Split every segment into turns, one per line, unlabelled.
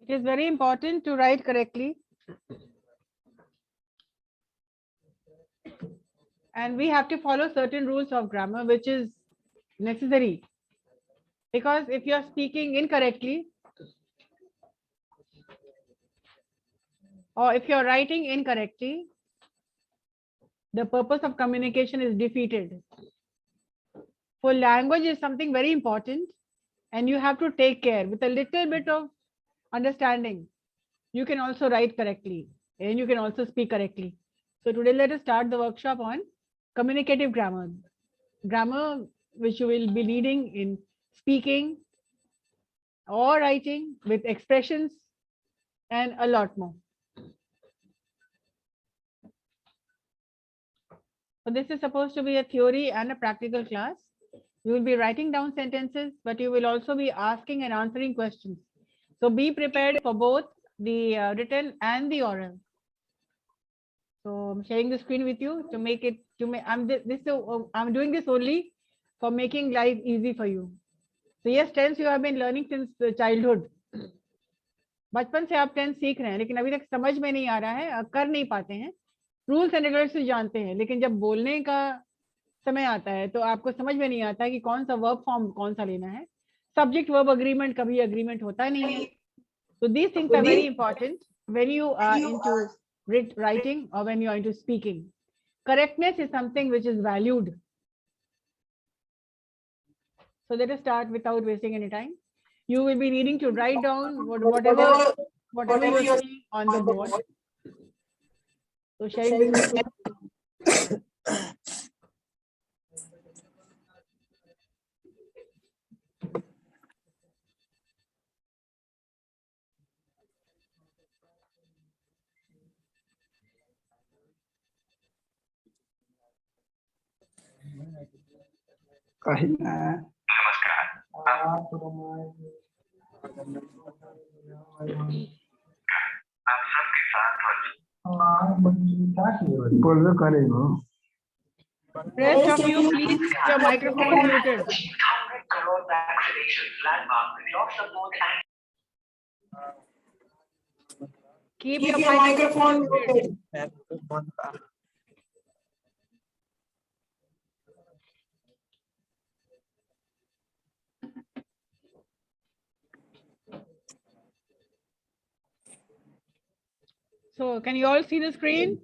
It is very important to write correctly. And we have to follow certain rules of grammar, which is necessary. Because if you are speaking incorrectly, or if you're writing incorrectly, the purpose of communication is defeated. For language is something very important, and you have to take care with a little bit of understanding. You can also write correctly and you can also speak correctly. So today let us start the workshop on communicative grammar. Grammar which you will be needing in speaking or writing with expressions and a lot more. So this is supposed to be a theory and a practical class. You will be writing down sentences, but you will also be asking and answering questions. So be prepared for both the written and the oral. So I'm sharing the screen with you to make it I'm doing this only for making life easy for you. So yes, tense you have been learning since childhood. बचपन से आप tense सीख रहे हैं, लेकिन अभी तक समझ में नहीं आ रहा है, कर नहीं पाते हैं. रूल्स एंड रेगुलेशंस जानते हैं, लेकिन जब बोलने का समय आता है तो आपको समझ में नहीं आता कि कौन सा वर्ब फॉर्म कौन सा लेना है. सब्जेक्ट वर्ब अग्रीमेंट कभी अग्रीमेंट होता नहीं है. So these things are very important when you are into writing or when you are into speaking. Correctness is something which is valued. So let us start without wasting any time. You will be needing to write down whatever you see on the board. So sharing this with you. Rest of you, please keep your microphone muted. Keep your microphone muted. So can you all see the screen?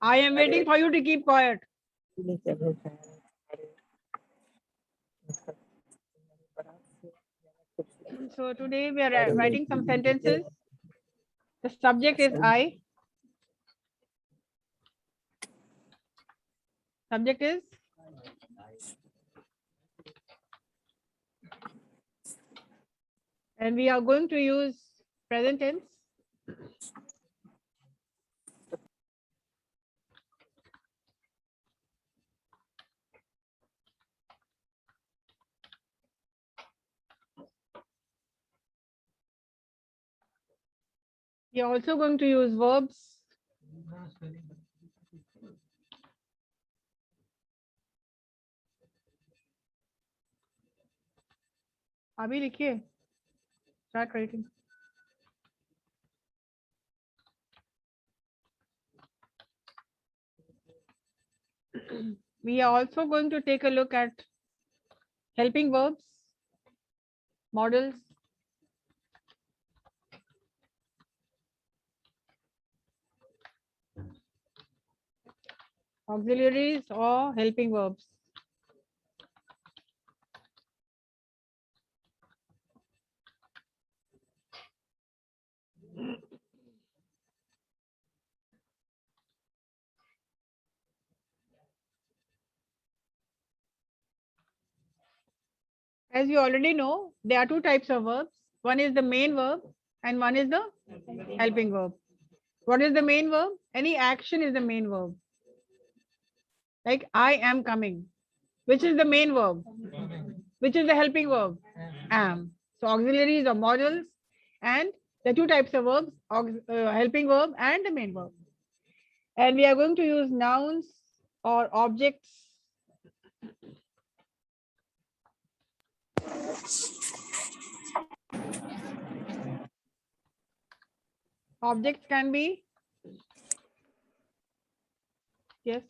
I am waiting for you to keep quiet. So today we are writing some sentences. The subject is I. Subject is and we are going to use present tense. We are also going to use verbs. अभी लिखिए. Start writing. We are also going to take a look at helping verbs, models, auxiliaries or helping verbs. As you already know, there are two types of verbs. One is the main verb and one is the helping verb. What is the main verb? Any action is the main verb. Like I am coming. Which is the main verb? Which is the helping verb? Am. So auxiliaries or modals, and the two types of verbs, helping verb and the main verb. And we are going to use nouns or objects. Objects can be, yes,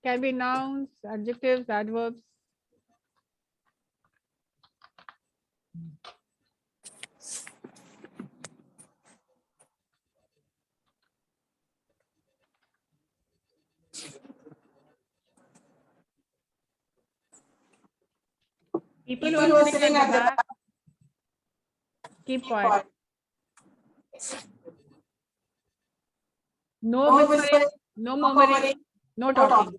can be nouns, adjectives, adverbs. People who are sitting at the back, keep quiet. No whispering, no murmuring, no talking.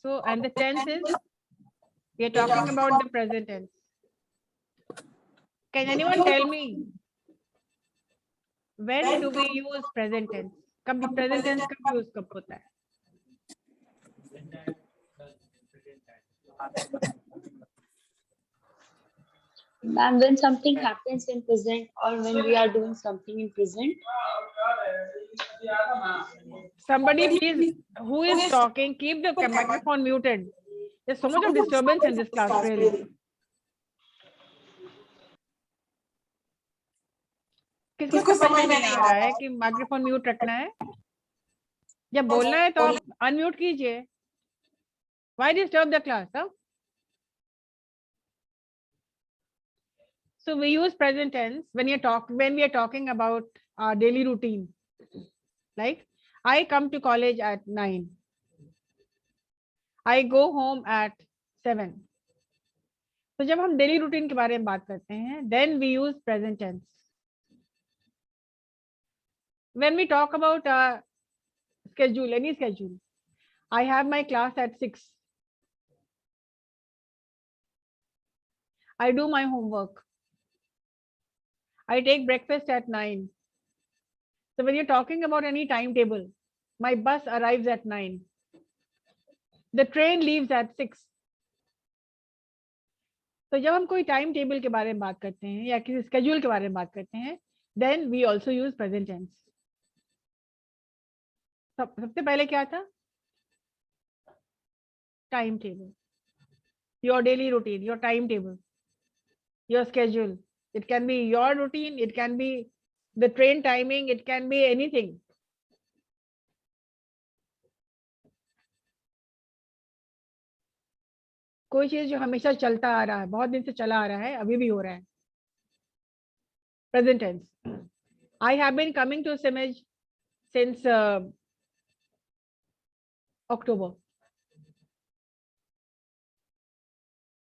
So, and the tense is, we are talking about the present tense. Can anyone tell me, when do we use present tense? कब present tense कब use कब होता है?
Ma'am, when something happens in present or when we are doing something in present.
Somebody please, who is talking, keep the microphone muted. There's so much of disturbance in this class, really. किसको समझ में नहीं आ रहा है कि microphone mute रखना है? जब बोलना है तो आप अनम्यूट कीजिए. Why disturb the class? Huh? So we use present tense when we are talking about our daily routine. Like, I come to college at 9. I go home at 7. तो जब हम डेली रूटीन के बारे में बात करते हैं, then we use present tense. When we talk about schedule, any schedule, I have my class at 6. I do my homework. I take breakfast at 9. So when you're talking about any timetable, my bus arrives at 9. The train leaves at 6. तो जब हम कोई time table के बारे में बात करते हैं या किसी स्केड्यूल के बारे में बात करते हैं, then we also use present tense. सबसे पहले क्या था? Time table, your daily routine, your timetable, your schedule. It can be your routine, it can be the train timing, it can be anything. कोई चीज जो हमेशा चलता आ रहा है, बहुत दिन से चला आ रहा है, अभी भी हो रहा है. Present tense. I have been coming to Simej since October.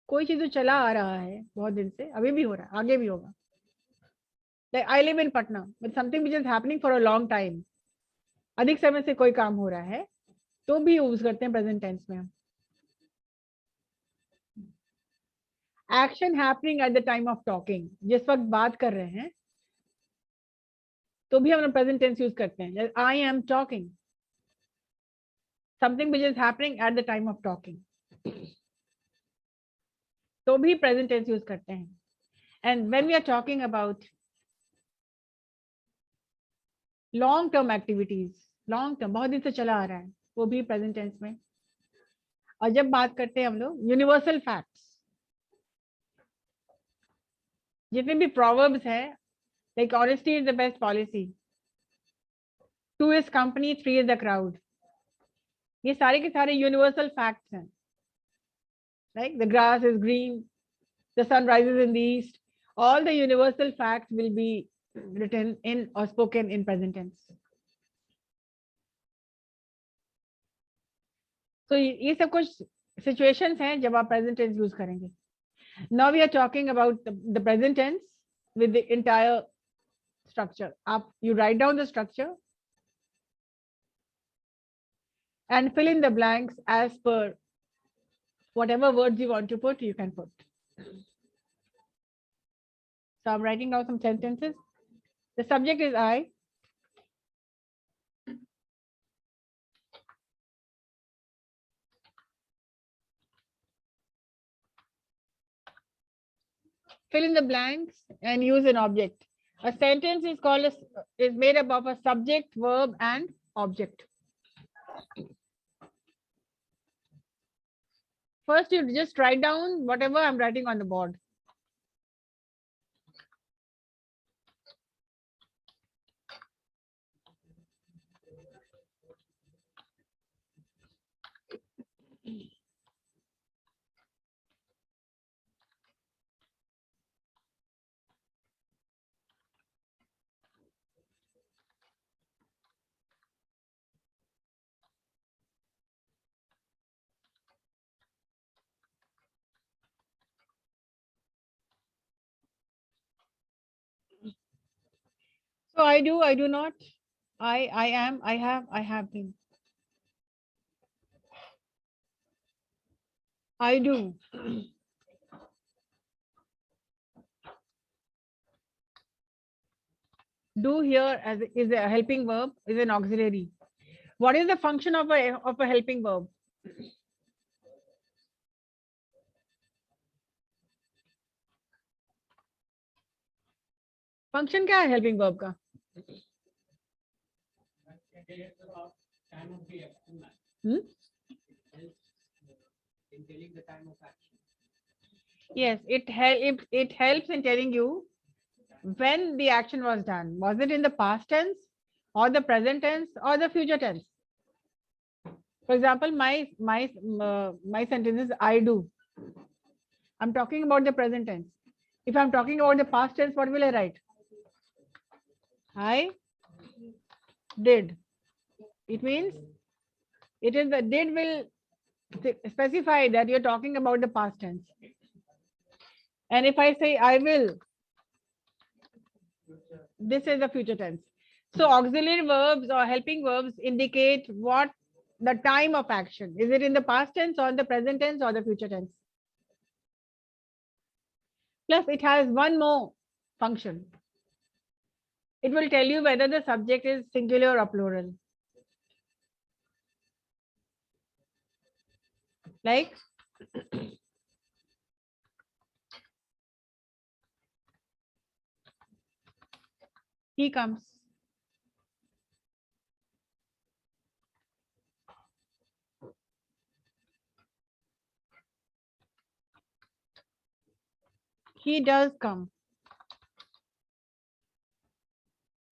कोई चीज जो चला आ रहा है बहुत दिन से, अभी भी हो रहा है, आगे भी होगा. Like I live in Patna, but something which is happening for a long time. अधिक समय से कोई काम हो रहा है, तो भी यूज करते हैं प्रेजेंट टेंस में हम. Action happening at the time of talking, जिस वक्त बात कर रहे हैं तो भी हम प्रेजेंट टेंस यूज करते हैं. I am talking, something which is happening at the time of talking, तो भी प्रेजेंट टेंस यूज करते हैं. And when we are talking about long term activities, long term बहुत दिन से चला आ रहा है, वो भी प्रेजेंट टेंस में. और जब बात करते हैं हम लोग यूनिवर्सल फैक्ट्स, जितने भी प्रोवर्ब्स हैं, like honesty is the best policy, 2 is company, 3 is the crowd, ये सारे के सारे यूनिवर्सल फैक्ट्स हैं. Like the grass is green, the sun rises in the east, all the universal facts will be written in or spoken in present tense. So ये सब कुछ situations हैं जब आप present tense use करेंगे. Now we are talking about the present tense with the entire structure. You write down the structure and fill in the blanks as per whatever words you want to put, you can put. So I'm writing down some sentences. The subject is I. fill in the blanks and use an object. A sentence is called is made up of a subject, verb, and object. First, you just write down whatever I'm writing on the board. So I do, I do not, I am, I have been. I do. Do here as is a helping verb, is an auxiliary. What is the function of a helping verb? Function क्या है helping verb का? Yes, it helps in telling you when the action was done. Was it in the past tense or the present tense or the future tense? For example, my sentence is I do. I'm talking about the present tense. If I'm talking about the past tense, what will I write? I did. It means it is the did will specify that you're talking about the past tense. And if I say I will, this is the future tense. So auxiliary verbs or helping verbs indicate what the time of action. Is it in the past tense or the present tense or the future tense? Plus it has one more function. It will tell you whether the subject is singular or plural. Like he comes. He does come.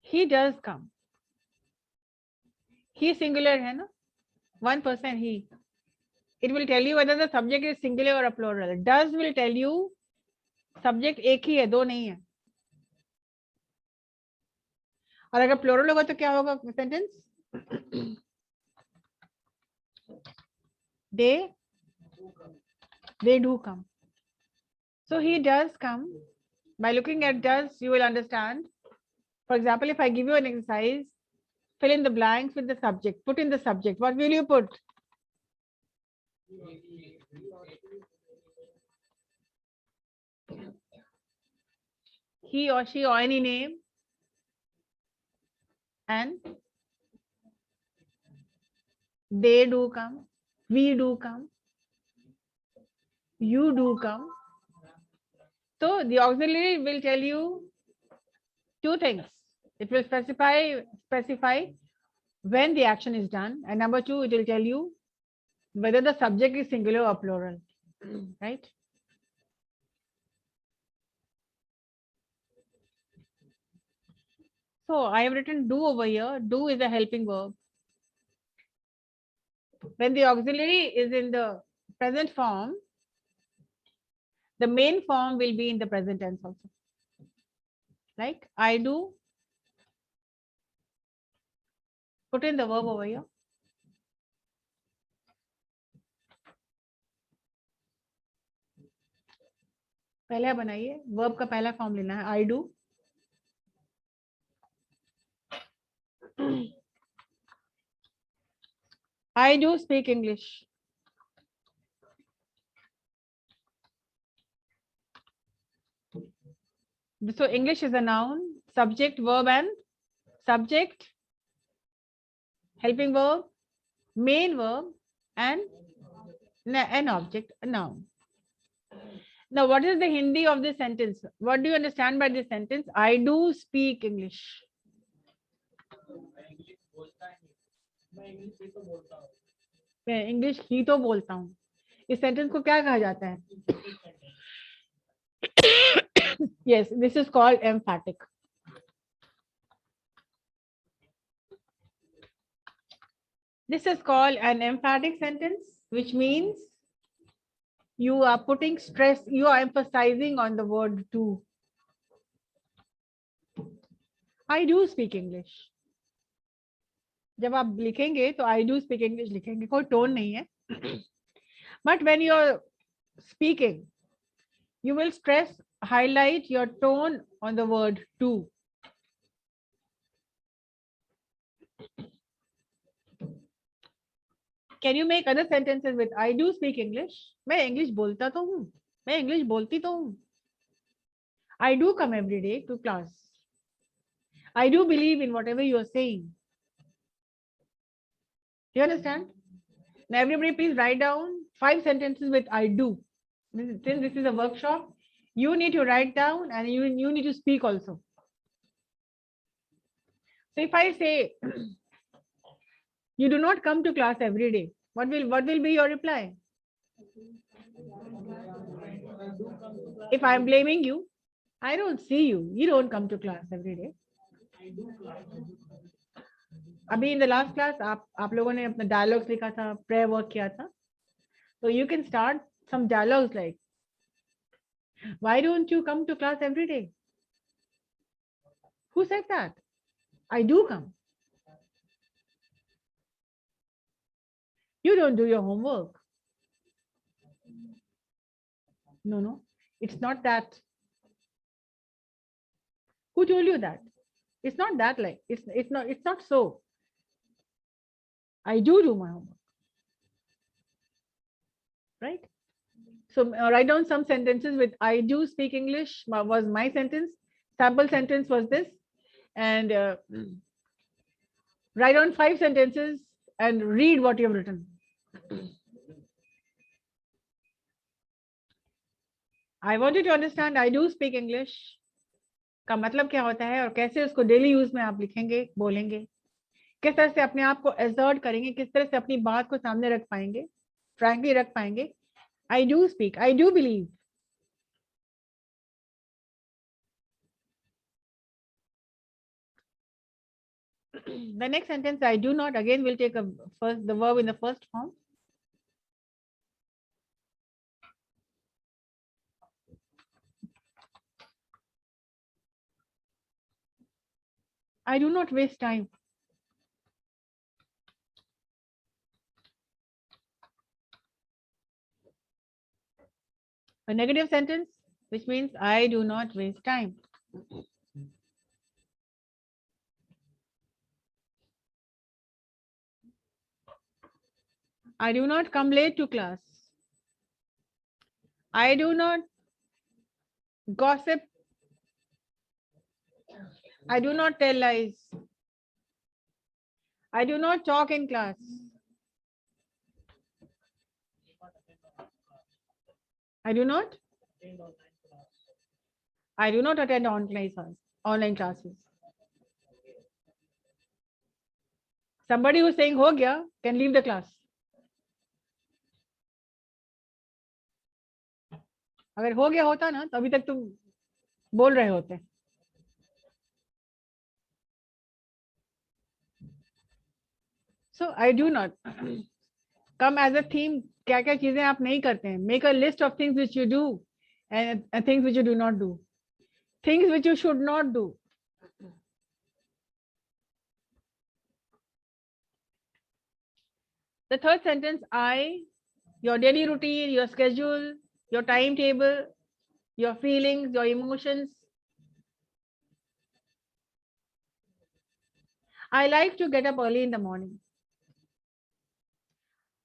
He does come. He singular है ना? One person he. It will tell you whether the subject is singular or a plural. Does will tell you subject एक ही है, दो नहीं है. और अगर plural होगा तो क्या होगा sentence? They do come. So he does come. By looking at does, you will understand. For example, if I give you an exercise, fill in the blanks with the subject. Put in the subject. What will you put? He or she or any name. And they do come. We do come. You do come. So the auxiliary will tell you two things. It will specify when the action is done, and number two, it will tell you whether the subject is singular or plural, right? So I have written do over here. Do is a helping verb. When the auxiliary is in the present form, the main form will be in the present tense also. Like I do. Put in the verb over here. पहला बनाइए, verb का पहला form लेना है I do. I do speak English. So English is a noun, subject, verb, and subject, helping verb, main verb, and an object, a noun. Now, what is the Hindi of this sentence? What do you understand by this sentence? I do speak English. मैं English ही तो बोलता हूँ. इस sentence को क्या कहा जाता है? Yes, this is called emphatic. This is called an emphatic sentence, which means you are putting stress, you are emphasizing on the word do. I do speak English. जब आप लिखेंगे तो I do speak English लिखेंगे, कोई tone नहीं है. But when you're speaking, you will stress, highlight your tone on the word do. Can you make other sentences with I do speak English? मैं English बोलता तो हूँ, मैं English बोलती तो हूँ. I do come every day to class. I do believe in whatever you are saying. You understand? Now everybody please write down 5 sentences with I do. Since this is a workshop, you need to write down and you need to speak also. So if I say you do not come to class every day, what will be your reply? If I am blaming you, I don't see you. You don't come to class every day. अभी in the last class आप लोगों ने अपना dialogues लिखा था, prayer work किया था. So you can start some dialogues like, why don't you come to class every day? Who said that? I do come. You don't do your homework. No, it's not that. Who told you that? It's not that like, it's not so. I do my homework. Right? So write down some sentences with I do speak English was my sentence. Sample sentence was this. And write down 5 sentences and read what you have written. I want you to understand I do speak English का मतलब क्या होता है और कैसे उसको daily use में आप लिखेंगे, बोलेंगे, किस तरह से अपने आप को एसर्ट करेंगे, किस तरह से अपनी बात को सामने रख पाएंगे, फ्रैंकली रख पाएंगे. I do speak, I do believe. The next sentence, I do not, again we'll take the verb in the first form. I do not waste time. A negative sentence, which means I do not waste time. I do not come late to class. I do not gossip. I do not tell lies. I do not talk in class. I do not attend online classes. Somebody who's saying ho gaya can leave the class. अगर हो गया होता ना तो अभी तक तुम बोल रहे होते. So I do not come as a theme. क्या क्या चीजें आप नहीं करते हैं. Make a list of things which you do and things which you do not do. Things which you should not do. The third sentence, your daily routine, your schedule, your timetable, your feelings, your emotions. I like to get up early in the morning.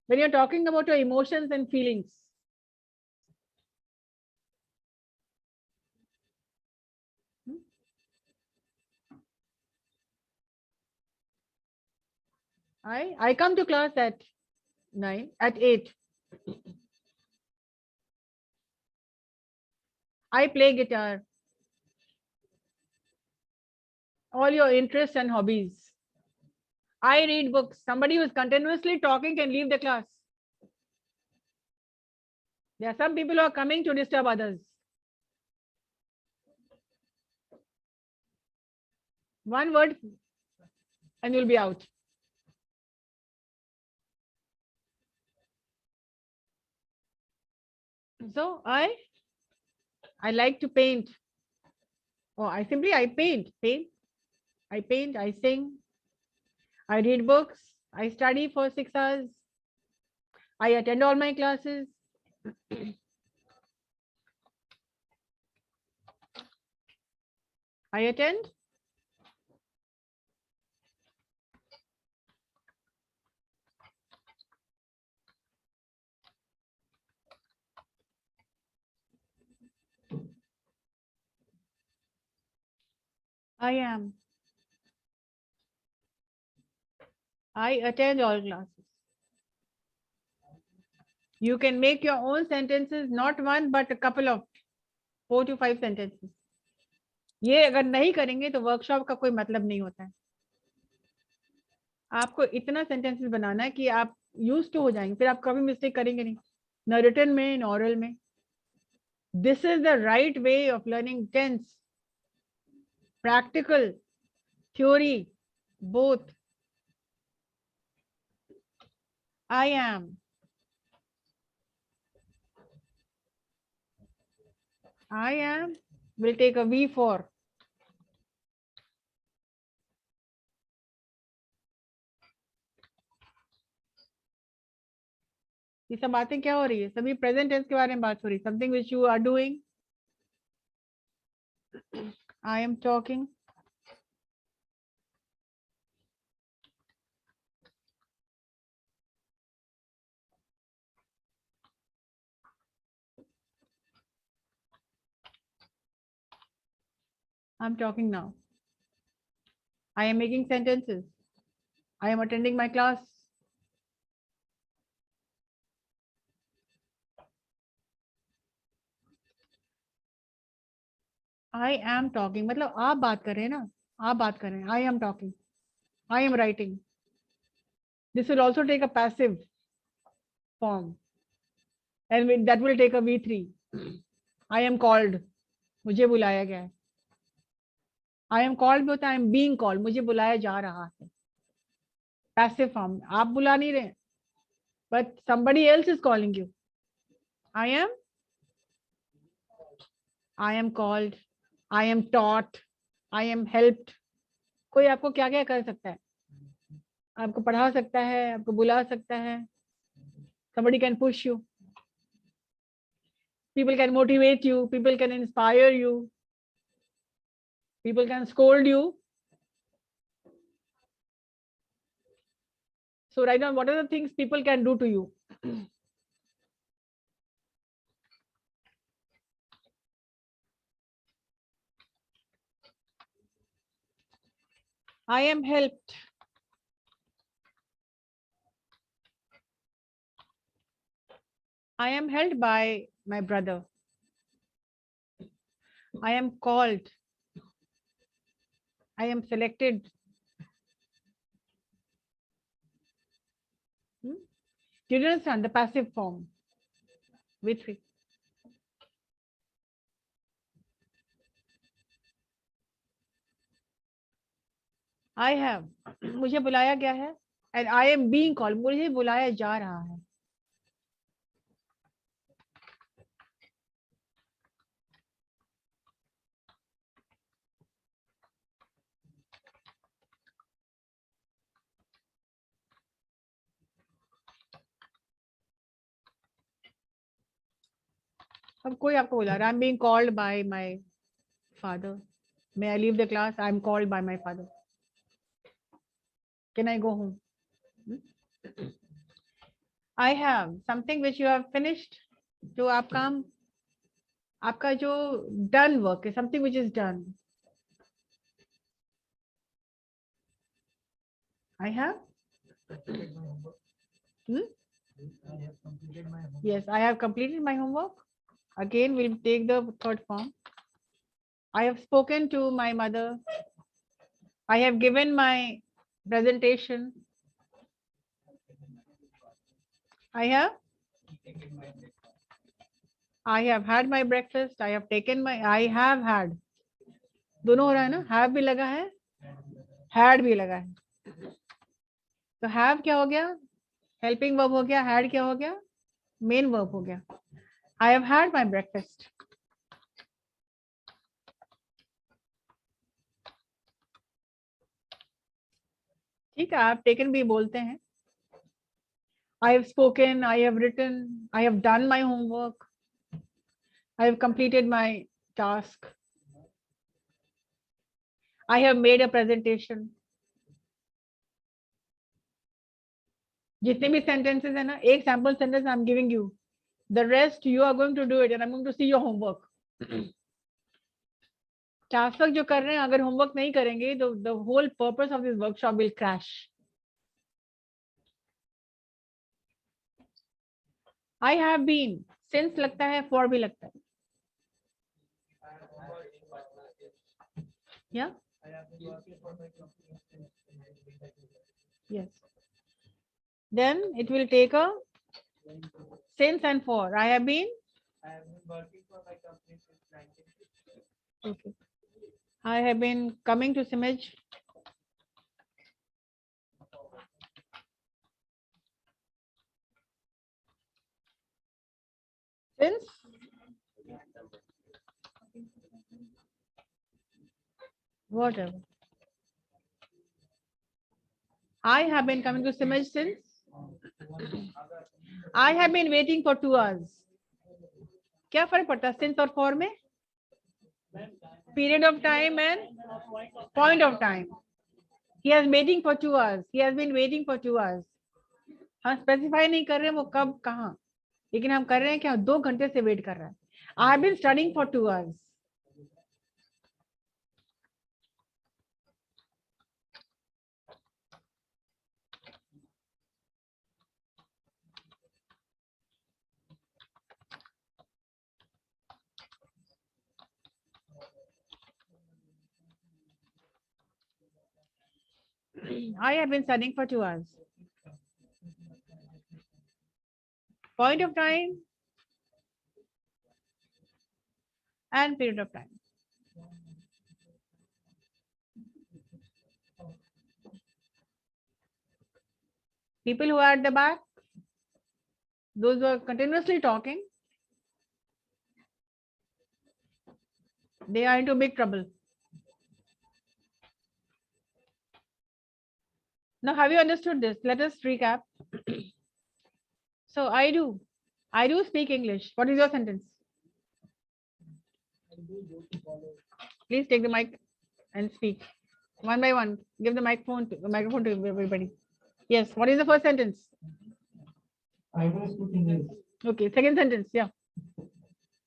When you're talking about your emotions and feelings, I come to class at 8. I play guitar. All your interests and hobbies. I read books. Somebody who is continuously talking can leave the class. There are some people who are coming to disturb others. One word and you'll be out. So I like to paint. Oh, I paint. I paint, I sing, I read books, I study for 6 hours, I attend all my classes. I attend. I am. I attend all classes. You can make your own sentences, not one, but a couple of 4 to 5 sentences. ये अगर नहीं करेंगे तो workshop का कोई मतलब नहीं होता है. आपको इतना सेंटेंसेस बनाना है कि आप यूज टू हो जाएंगे, फिर आप कभी मिस्टेक करेंगे नहीं, न रिटन में न ओरल में. This is the right way of learning tense. Practical, theory, both. I am. I am will take a V4. ये सब बातें क्या हो रही है? सभी प्रेजेंट टेंस के बारे में बात हो रही है. Something which you are doing. I am talking. I'm talking now. I am making sentences. I am attending my class. I am talking. मतलब आप बात कर रहे हैं ना, आप बात कर रहे हैं. I am talking. I am writing. This will also take a passive form. And that will take a V3. I am called. मुझे बुलाया गया है. I am called में होता है I am being called. मुझे बुलाया जा रहा है. Passive form. आप बुला नहीं रहे, but somebody else is calling you. I am called. I am taught. I am helped. कोई आपको क्या क्या कर सकता है? आपको पढ़ा सकता है, आपको बुला सकता है. Somebody can push you. People can motivate you. People can inspire you. People can scold you. So right now, what are the things people can do to you? I am helped. I am held by my brother. I am called. I am selected. Do you understand the passive form? With I have. मुझे बुलाया गया है. And I am being called. मुझे बुलाया जा रहा है. अब कोई आपको बुला रहा है. I'm being called by my father. May I leave the class? I'm called by my father. Can I go home? I have something which you have finished. जो आप काम, आपका जो done work है, something which is done. I have. Hmm? Yes, I have completed my homework. Again, we'll take the third form. I have spoken to my mother. I have given my presentation. I have had my breakfast. I have taken my, I have had. दोनों हो रहा है ना, have भी लगा है, had भी लगा है. तो have क्या हो गया, helping verb हो गया, had क्या हो गया, main verb हो गया. I have had my breakfast. ठीक है, आप taken भी बोलते हैं. I have spoken, I have written, I have done my homework, I have completed my task, I have made a presentation. जितने भी sentences है ना, एक sample sentence I'm giving you. The rest you are going to do it and I'm going to see your homework. Task work जो कर रहे हैं, अगर homework नहीं करेंगे, the whole purpose of this workshop will crash. I have been, since लगता है, for भी लगता है. Yeah. Yes. Then it will take a since and for. I have been
working for my company since 1950.
okay. I have been coming to Simaj since whatever. I have been coming to Simaj since. I have been waiting for 2 hours. क्या फर्क पड़ता है since और for में? Period of time and point of time. He has waiting for 2 hours. He has been waiting for 2 hours. हम specify नहीं कर रहे हैं वो कब कहाँ, लेकिन हम कर रहे हैं कि 2 घंटे से वेट कर रहा है. I have been studying for 2 hours. I have been studying for 2 hours. Point of time and period of time. People who are at the back, those who are continuously talking, they are into big trouble. Now, have you understood this? Let us recap. So I do speak English. What is your sentence? Please take the mic and speak one by one. Give the microphone to everybody. Yes. What is the first sentence?
I do speak English.
Okay. Second sentence. Yeah.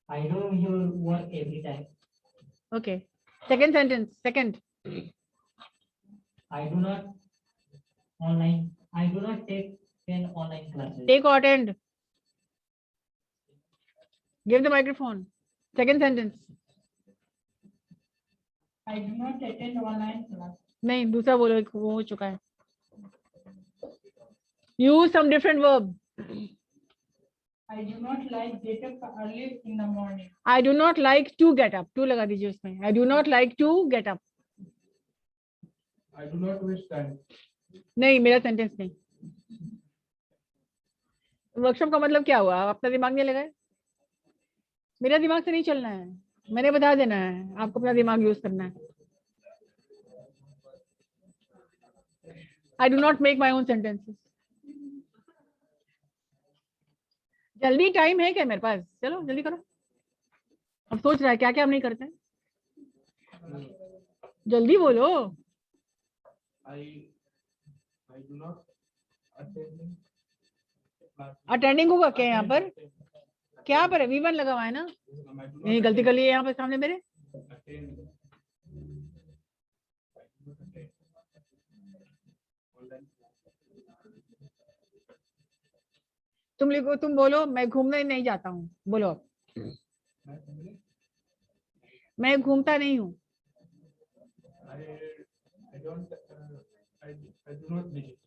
I do your work every time.
Okay. Second sentence. Second.
I do not take 10 online classes.
Take or attend. Give the microphone. Second sentence.
I do not attend online class.
नहीं, दूसरा बोलो, वो हो चुका है. Use some different verb.
I do not like get up early in the morning.
I do not like to get up. To लगा दीजिए उसमें. I do not like to get up.
I do not waste time.
नहीं, मेरा sentence नहीं. Workshop का मतलब क्या हुआ? अपना दिमाग नहीं लगाए. मेरा दिमाग से नहीं चलना है, मैंने बता देना है, आपको अपना दिमाग यूज करना है. I do not make my own sentences. जल्दी टाइम है क्या मेरे पास? चलो जल्दी करो. अब सोच रहा है क्या क्या हम नहीं करते हैं. जल्दी बोलो.
I do not attend.
Attending होगा क्या यहाँ पर? क्या पर है? V1 लगा हुआ है ना. यही गलती कर ली है यहाँ पे सामने मेरे. तुम लिखो, तुम बोलो मैं घूमने नहीं जाता हूँ. बोलो. मैं घूमता नहीं हूँ.
I don't, I do not visit.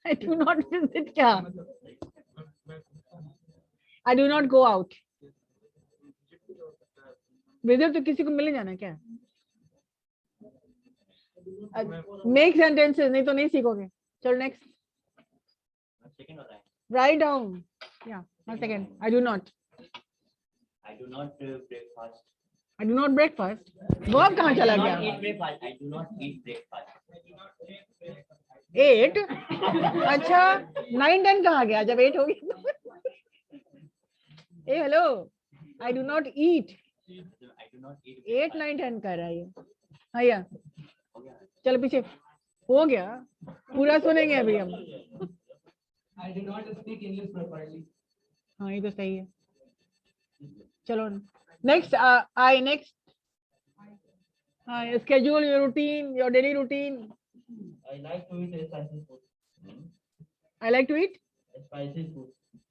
I do not visit क्या? I do not go out. Visit तो किसी को मिलने जाना है क्या? मेक सेंटेंसेस, नहीं तो नहीं सीखोगे. चलो next. Write down. Yeah, 1 second. I do not.
I do not breakfast.
I do not breakfast. Verb कहाँ चला
I do not
गया?
eat breakfast. I do not eat breakfast.
8. अच्छा 9 10 कहाँ गया जब 8 हो गया? ए hello. I do not eat.
I do not eat
8 9 10 कर रहा है ये. भैया
हो गया।
चलो पीछे. हो गया. पूरा सुनेंगे अभी हम.
I do not speak English properly.
हाँ ये तो सही है. चलो नेक्स्ट. आई नेक्स्ट. हाँ schedule your routine, your daily routine.
I like to eat spicy food.
I like to eat
Spicy food.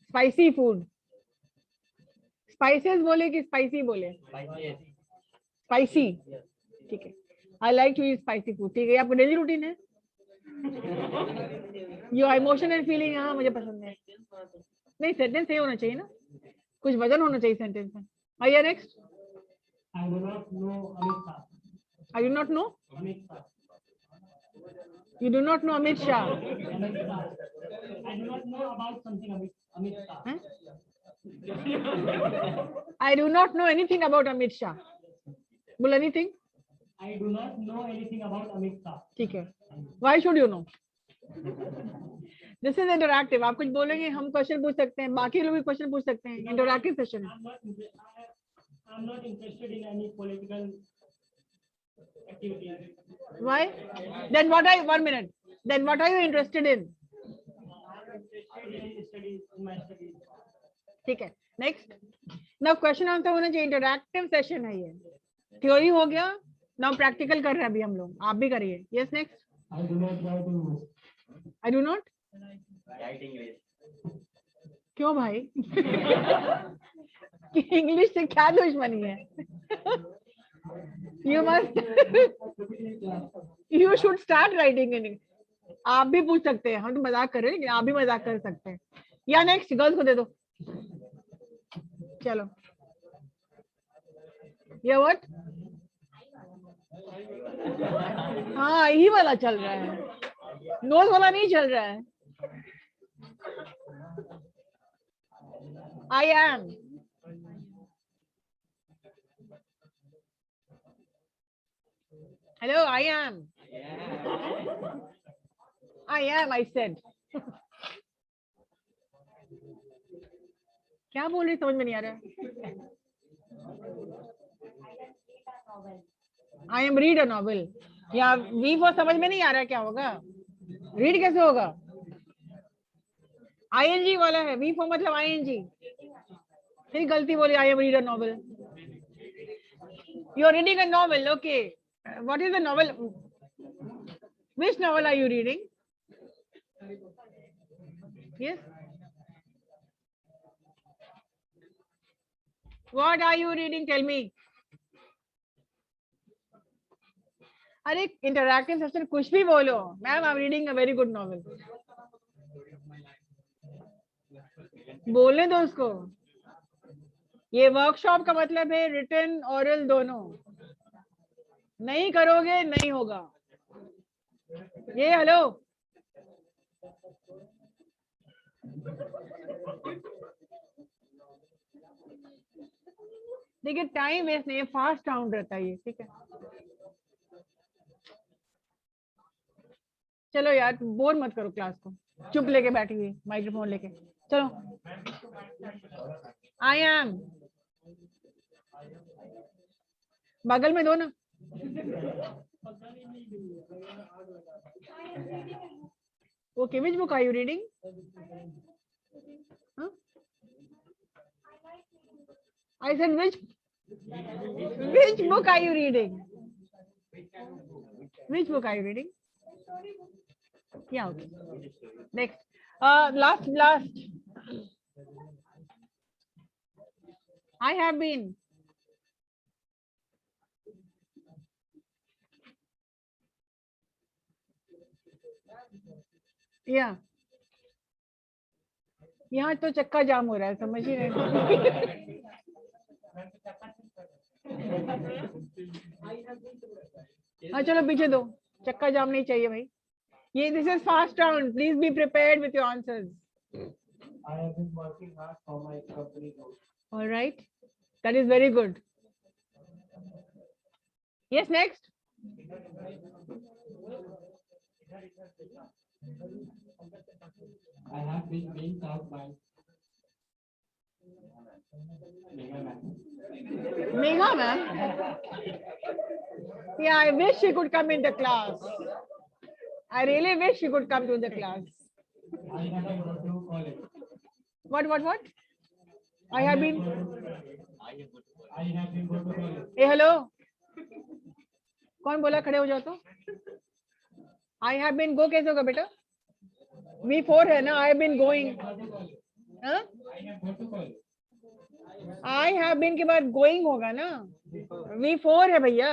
spicy food. Spices बोले कि spicy बोले?
Spicy.
Spicy. ठीक है. I like to eat spicy food. ठीक है. ये आपका डेली रूटीन है? Your emotion and feeling, हाँ मुझे पसंद है. नहीं सेंटेंस सही होना चाहिए ना. कुछ वजन होना चाहिए सेंटेंस में. आइए next.
I do not know Amit Shah.
I do not know.
Amit Shah.
You do not know Amit Shah.
Amit Shah. I do not know about something Amit Shah.
हैं? I do not know anything about Amit Shah. बोल anything.
I do not know anything about Amit Shah.
ठीक है. Why should you know? This is interactive. आप कुछ बोलेंगे हम question पूछ सकते हैं. बाकी लोग भी क्वेश्चन पूछ सकते हैं. इंटरैक्टिव सेशन है.
I'm not interested in any political activity.
Why? Then what are 1 minute? Then what are you interested in?
Studies in my studies.
ठीक है. नेक्स्ट. नाउ क्वेश्चन आंसर होना चाहिए. इंटरैक्टिव सेशन है ये. थ्योरी हो गया. Now practical कर रहे हैं अभी हम लोग. आप भी करिए. Yes next.
I do not write English.
I do not.
Write English.
क्यों भाई? इंग्लिश से क्या दुश्मनी है? You must you should start writing in. आप भी पूछ सकते हैं. हम तो मजाक कर रहे हैं लेकिन आप भी मजाक कर सकते हैं. या नेक्स्ट गर्ल्स को दे दो. चलो. ये व्हाट? हाँ यही वाला चल रहा है. नोज वाला नहीं चल रहा है. I am. Hello, I am. I am, I said. क्या बोल रही समझ में नहीं आ रहा. I am read a novel. या वी वो समझ में नहीं आ रहा क्या होगा. रीड कैसे होगा. आईएनजी वाला है. वी फॉर मतलब आईएनजी. फिर गलती बोली. I am read a novel. You are reading a novel. Okay. What is the novel? Which novel are you reading? Yes. What are you reading? Tell me. अरे interactive session कुछ भी बोलो. Ma'am I am reading a very good novel. बोलने दो उसको. ये workshop का मतलब है रिटन ऑरल दोनों. नहीं करोगे नहीं होगा. ये हेलो. देखिए टाइम वेस्ट नहीं है. फास्ट काउंट रहता है ये. ठीक है. चलो यार बोर मत करो क्लास को. चुप लेके बैठी हुई माइक्रोफोन लेके. चलो. I am. बगल में दो ना. Okay. Which book are you reading? I said which book are you reading? Which book are you reading? Yeah, okay. Next. Last. I have been. Yeah. यहाँ तो चक्का जाम हो रहा है, समझ ही नहीं। हाँ चलो पीछे दो, चक्का जाम नहीं चाहिए भाई। ये this is fast round, please be prepared with your answers.
I have been working hard for my company growth.
All right, that is very good. Yes, next.
I have been being taught by Megha ma'am.
Megha ma'am. Yeah, I wish she could come in the class. I really wish she could come to the class.
I have been going to college.
What? I have been.
I have been going to college.
Hey, hello. कौन बोला खड़े हो जाओ तो? I have been go कैसे होगा बेटा? V4 है ना? I have been going. हाँ?
I have gone to college.
I have been के बाद going होगा ना? V4 है भैया।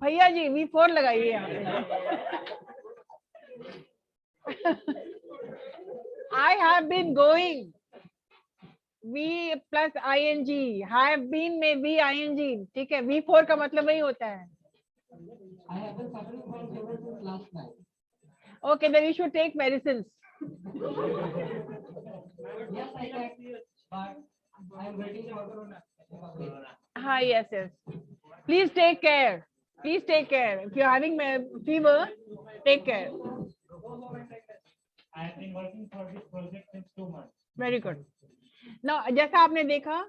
भैया जी V4 लगाइए यहाँ पे। I have been going. V plus ing, have been में V ing, ठीक है। V4 का मतलब वही होता है।
I have been suffering from fever since last night.
Okay, then you should take medicines.
Yes, I can. But I am waiting for Corona.
Hi, yes. Please take care. Please take care. If you're having fever, take care.
I have been working for this project since 2 months.
Very good. Now, जैसा आपने देखा,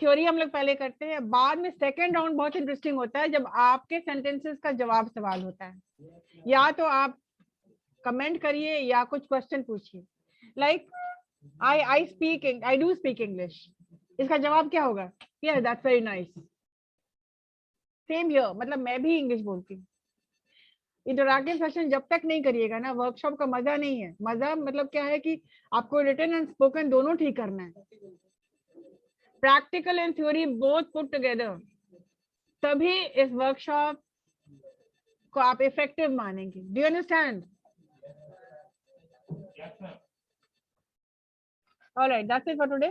theory हम लोग पहले करते हैं, बाद में सेकेंड राउंड बहुत इंटरेस्टिंग होता है जब आपके सेंटेंसेस का जवाब सवाल होता है। या तो आप कमेंट करिए या कुछ क्वेश्चन पूछिए। Like I do speak English, इसका जवाब क्या होगा? Yes, that's very nice. Same here, मतलब मैं भी इंग्लिश बोलती हूँ। इंटरैक्टिव सेशन जब तक नहीं करिएगा ना, वर्कशॉप का मजा नहीं है। मजा मतलब क्या है कि आपको रिटन एंड स्पोकन दोनों ठीक करना है। Practical and theory both put together, तभी इस वर्कशॉप को आप इफेक्टिव मानेंगे। Do you understand? Alright, that's it for today.